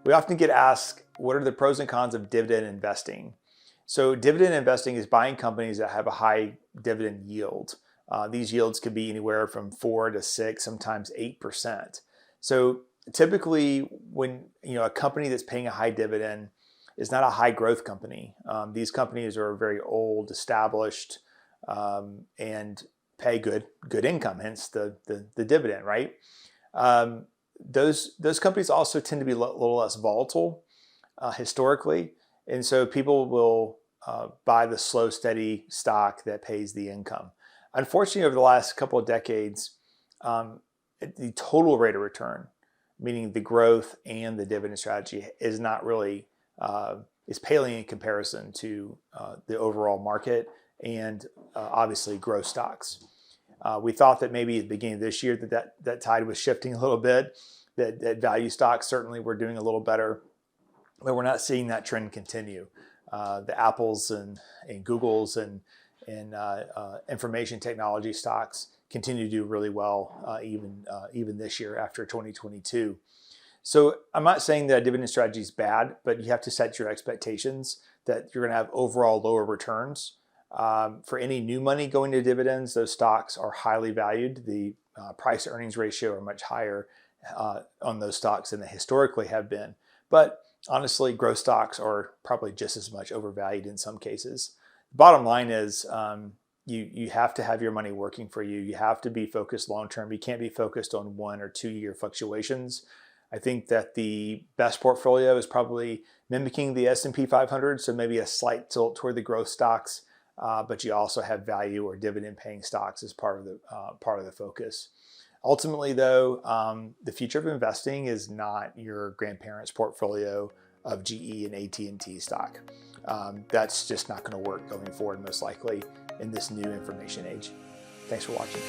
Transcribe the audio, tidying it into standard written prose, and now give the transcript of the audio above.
We often get asked, what are the pros and cons of dividend investing? So dividend investing is buying companies that have a high dividend yield. These yields could be anywhere from 4 to 6, sometimes 8%. So typically when a company that's paying a high dividend is not a high growth company. These companies are very old, established, and pay good income, hence the dividend, right? Those companies also tend to be a little less volatile historically, and so people will buy the slow, steady stock that pays the income. Unfortunately, over the last couple of decades, the total rate of return, meaning the growth and the dividend strategy, is not really is paling in comparison to the overall market and obviously growth stocks. We thought that maybe at the beginning of this year that tide was shifting a little bit, that value stocks certainly were doing a little better, but we're not seeing that trend continue. The Apples and Googles and information technology stocks continue to do really well even this year after 2022. So I'm not saying that a dividend strategy is bad, but you have to set your expectations that you're going to have overall lower returns. For any new money going to dividends, those stocks are highly valued. The price earnings ratio are much higher on those stocks than they historically have been. But honestly, growth stocks are probably just as much overvalued in some cases. The bottom line is you have to have your money working for you. You have to be focused long term. You can't be focused on 1 or 2 year fluctuations. I think that the best portfolio is probably mimicking the S&P 500, so maybe a slight tilt toward the growth stocks, but you also have value or dividend paying stocks as part of the focus. Ultimately, though, the future of investing is not your grandparents' portfolio of GE and AT&T stock. That's just not going to work going forward, most likely, in this new information age. Thanks for watching.